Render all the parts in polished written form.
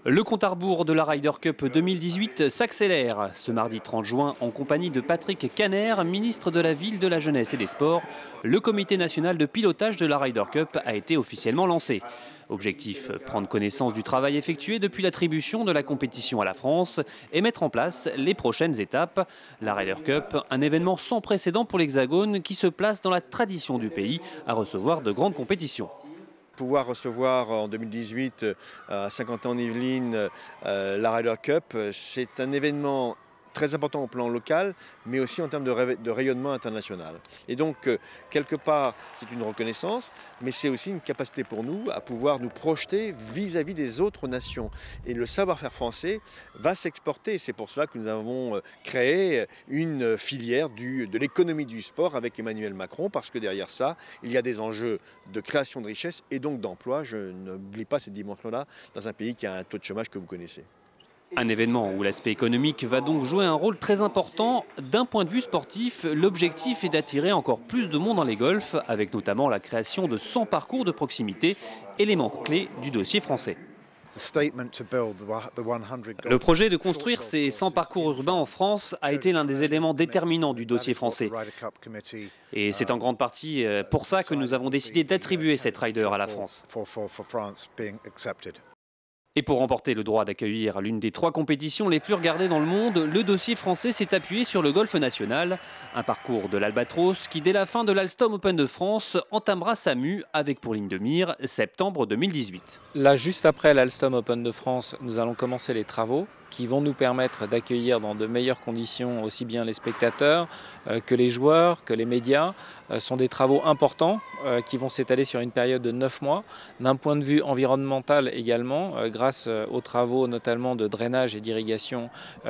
Le compte à rebours de la Ryder Cup 2018 s'accélère. Ce mardi 30 juin, en compagnie de Patrick Caner, ministre de la Ville, de la Jeunesse et des Sports, le comité national de pilotage de la Ryder Cup a été officiellement lancé. Objectif, prendre connaissance du travail effectué depuis l'attribution de la compétition à la France et mettre en place les prochaines étapes. La Ryder Cup, un événement sans précédent pour l'Hexagone qui se place dans la tradition du pays à recevoir de grandes compétitions. Pouvoir recevoir en 2018 à Saint-Quentin-en-Yvelines la Ryder Cup, c'est un événement très important au plan local, mais aussi en termes de rayonnement international. Et donc, quelque part, c'est une reconnaissance, mais c'est aussi une capacité pour nous à pouvoir nous projeter vis-à-vis des autres nations. Et le savoir-faire français va s'exporter. C'est pour cela que nous avons créé une filière de l'économie du sport avec Emmanuel Macron, parce que derrière ça, il y a des enjeux de création de richesse et donc d'emploi. Je n'oublie pas cette dimension-là dans un pays qui a un taux de chômage que vous connaissez. Un événement où l'aspect économique va donc jouer un rôle très important. D'un point de vue sportif, l'objectif est d'attirer encore plus de monde dans les golfs, avec notamment la création de 100 parcours de proximité, élément clé du dossier français. Le projet de construire ces 100 parcours urbains en France a été l'un des éléments déterminants du dossier français. Et c'est en grande partie pour ça que nous avons décidé d'attribuer cette Ryder à la France. Et pour remporter le droit d'accueillir l'une des 3 compétitions les plus regardées dans le monde, le dossier français s'est appuyé sur le golf national. Un parcours de l'Albatros qui, dès la fin de l'Alstom Open de France, entamera sa mue avec pour ligne de mire septembre 2018. Là, juste après l'Alstom Open de France, nous allons commencer les travaux qui vont nous permettre d'accueillir dans de meilleures conditions aussi bien les spectateurs que les joueurs, que les médias. Ce sont des travaux importants qui vont s'étaler sur une période de 9 mois. D'un point de vue environnemental également, grâce aux travaux notamment de drainage et d'irrigation,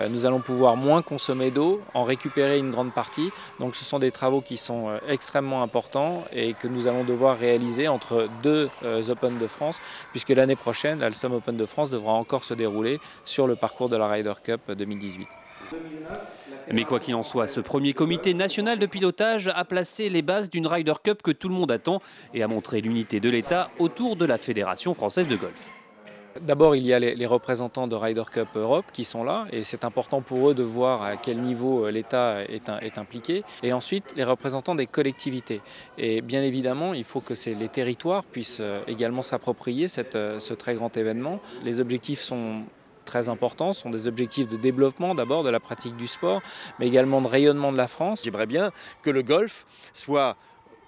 nous allons pouvoir moins consommer d'eau, en récupérer une grande partie. Donc ce sont des travaux qui sont extrêmement importants et que nous allons devoir réaliser entre 2 Open de France, puisque l'année prochaine, l'Alstom Open de France devra encore se dérouler sur le parcours de la Ryder Cup 2018. Mais quoi qu'il en soit, ce premier comité national de pilotage a placé les bases d'une Ryder Cup que tout le monde attend et a montré l'unité de l'État autour de la Fédération française de golf. D'abord, il y a les représentants de Ryder Cup Europe qui sont là et c'est important pour eux de voir à quel niveau l'État est impliqué. Et ensuite, les représentants des collectivités. Et bien évidemment, il faut que les territoires puissent également s'approprier ce très grand événement. Les objectifs sont très importants, sont des objectifs de développement d'abord de la pratique du sport, mais également de rayonnement de la France. J'aimerais bien que le golf soit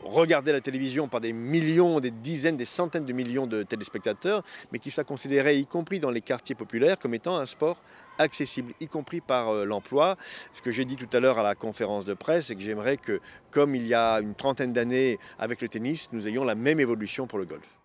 regardé à la télévision par des millions, des dizaines, des centaines de millions de téléspectateurs, mais qu'il soit considéré, y compris dans les quartiers populaires, comme étant un sport accessible, y compris par l'emploi. Ce que j'ai dit tout à l'heure à la conférence de presse, c'est que j'aimerais que, comme il y a une trentaine d'années avec le tennis, nous ayons la même évolution pour le golf.